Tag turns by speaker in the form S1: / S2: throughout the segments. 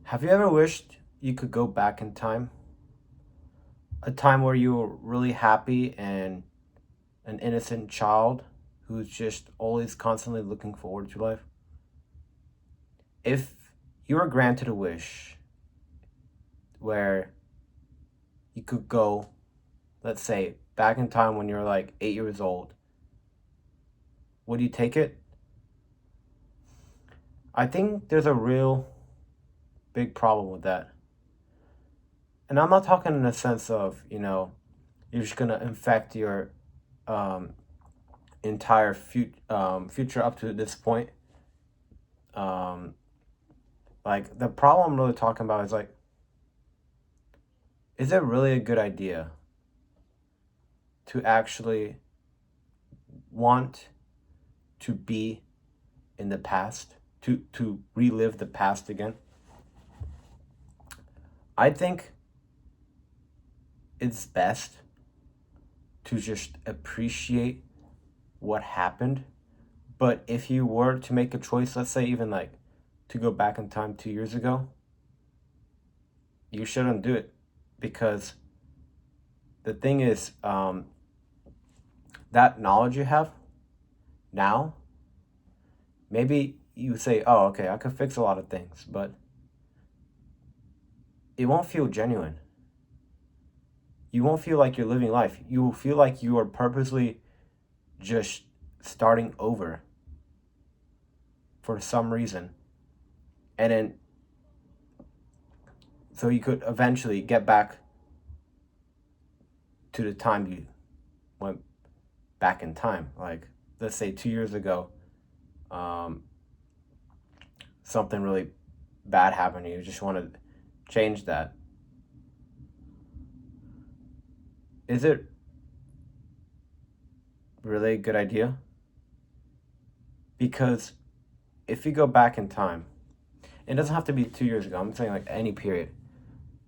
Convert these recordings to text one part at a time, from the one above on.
S1: Have you ever wished you could go back in time? A time where you were really happy and an innocent child who's just always constantly looking forward to life? If you were granted a wish where you could go, let's say, back in time when you're like 8 years old, would you take it? I think there's a real big problem with that. And I'm not talking in the sense of, you're just going to infect your um, entire future up to this point. Um, like the problem I'm really talking about is like, is it really a good idea to actually want to be in the past, to relive the past again? I think it's best to just appreciate what happened. But if you were to make a choice, let's say even like to go back in time 2 years ago, you shouldn't do it because the thing is, that knowledge you have now, maybe you say, oh, okay, I could fix a lot of things, but it won't feel genuine. You won't feel like you're living life. You will feel like you are purposely just starting over for some reason. And then, so you could eventually get back to the time you went back in time. Like, let's say 2 years ago, um, something really bad happened. You just want to change that. Is it really a good idea? Because if you go back in time, it doesn't have to be 2 years ago. I'm saying like any period.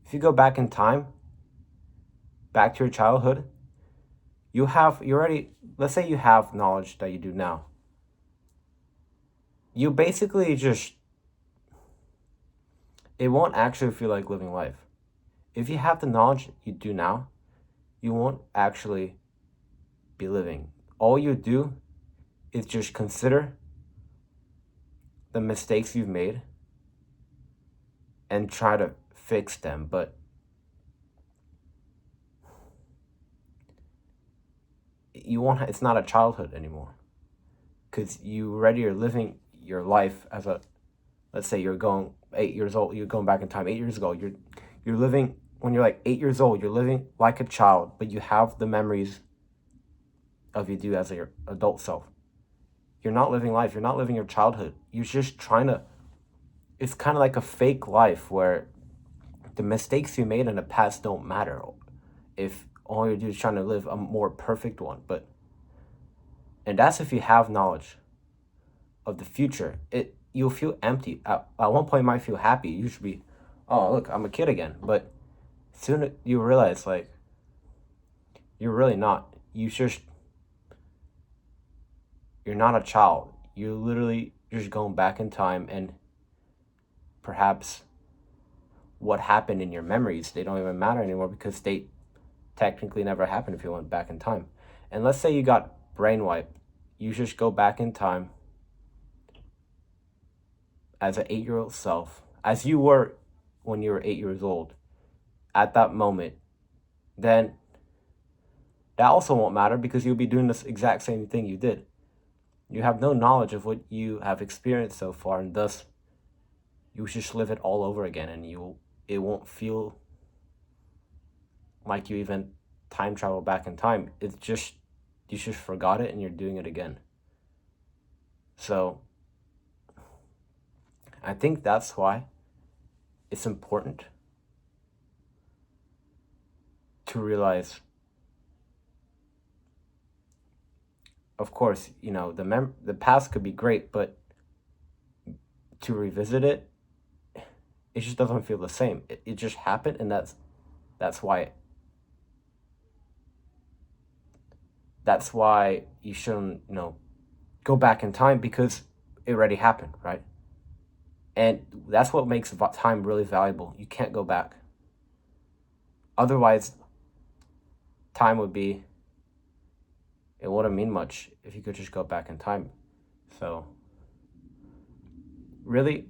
S1: If you go back in time, back to your childhood, you already, let's say you have knowledge that you do now. You basically just, it won't actually feel like living life. If you have the knowledge you do now, you won't actually be living. All you do is just consider the mistakes you've made and try to fix them. But you won't, it's not a childhood anymore because you already are living your life as a, let's say you're going 8 years old, you're going back in time 8 years ago, you're living, when you're like 8 years old, you're living like a child, but you have the memories of you do as your adult self. You're not living life, you're not living your childhood, you're just trying to, it's kind of like a fake life where the mistakes you made in the past don't matter if all you do is trying to live a more perfect one. But, and that's if you have knowledge of the future. You'll feel empty. At one point, you might feel happy. You should be, oh look, I'm a kid again. But soon you realize like you're really not. You're not a child. You're literally just going back in time, and perhaps what happened in your memories, they don't even matter anymore because they technically never happened if you went back in time. And let's say you got brain wiped. You just go back in time as an 8 year old self, as you were when you were 8 years old, at that moment, then that also won't matter because you'll be doing this exact same thing you did. You have no knowledge of what you have experienced so far, and thus you just live it all over again, and it won't feel like you even time travel back in time. It's just you just forgot it and you're doing it again. So I think that's why it's important to realize, of course, the past could be great, but to revisit it, it just doesn't feel the same. It just happened, and that's why you shouldn't go back in time because it already happened, right? And that's what makes time really valuable. You can't go back. Otherwise, time would be, it wouldn't mean much if you could just go back in time. So, really,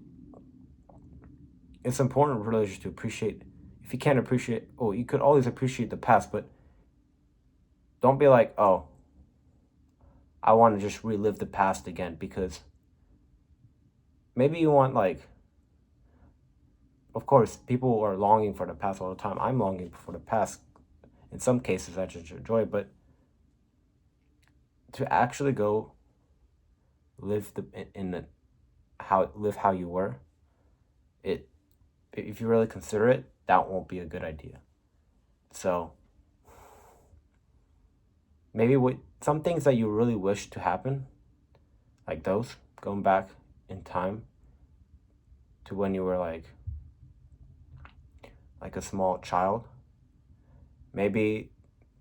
S1: it's important really just to appreciate. If you can't appreciate, oh, you could always appreciate the past, but don't be like, oh, I want to just relive the past again, because maybe you want, like, of course, people are longing for the past all the time. I'm longing for the past. In some cases, I just enjoy it, but to actually go live live how you were, it, if you really consider it, that won't be a good idea. So maybe some things that you really wish to happen, like those, going back in time to when you were like a small child, maybe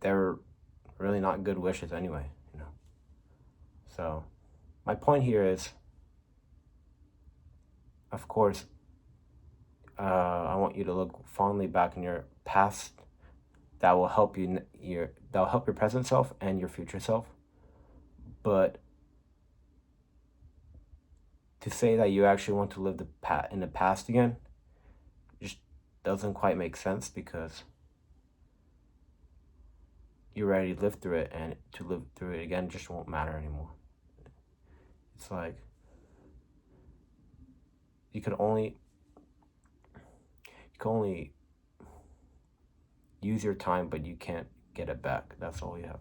S1: they're really not good wishes anyway, you know. So my point here is, of course, I want you to look fondly back in your past. That will help that'll help your present self and your future self. But to say that you actually want to live in the past again just doesn't quite make sense, because you already lived through it, and to live through it again just won't matter anymore. It's like you can only use your time, but you can't get it back. That's all you have.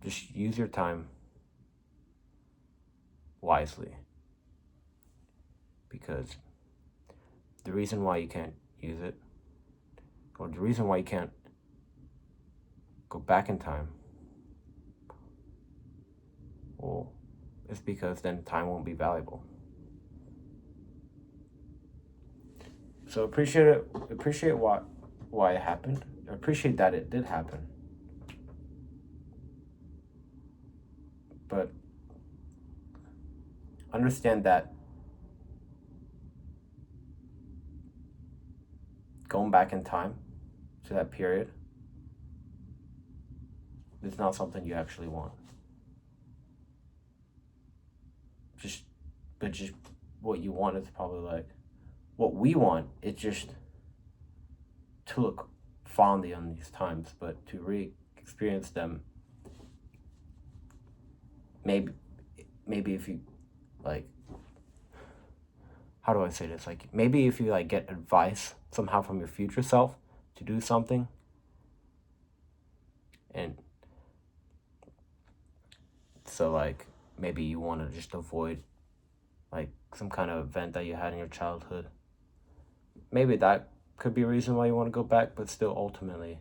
S1: Just use your time wisely, because the reason why you can't use it, or the reason why you can't go back in time, well, it's because then time won't be valuable. So appreciate why it happened. Appreciate that it did happen. But understand that going back in time to that period is not something you actually want. But what you want is probably like, what we want is just to look fondly on these times, but to re-experience them, maybe if you, like, how do I say this? Like, maybe if you like get advice somehow from your future self to do something, and so like maybe you want to just avoid like some kind of event that you had in your childhood. Maybe that could be a reason why you want to go back, but still ultimately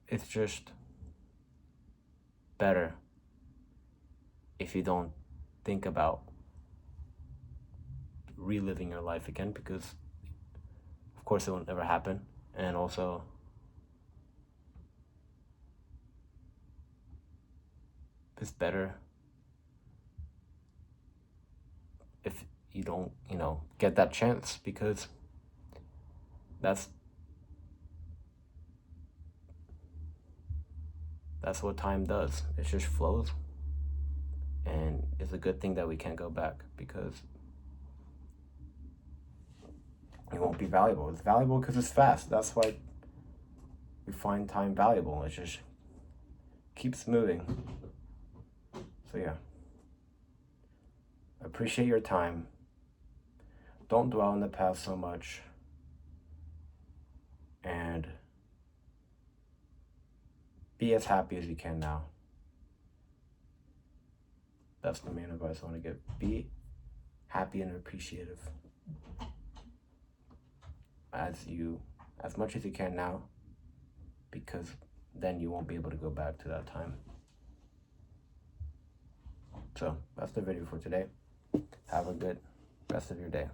S1: it's just better if you don't think about reliving your life again, because of course it won't ever happen. And also, it's better if you don't, get that chance, because that's what time does. It just flows. And it's a good thing that we can't go back, because it won't be valuable. It's valuable because it's fast. That's why we find time valuable. It just keeps moving. So yeah, appreciate your time. Don't dwell in the past so much, and be as happy as you can now. That's the main advice I want to give. Be happy and appreciative as much as you can now, because then you won't be able to go back to that time. So that's the video for today. Have a good rest of your day.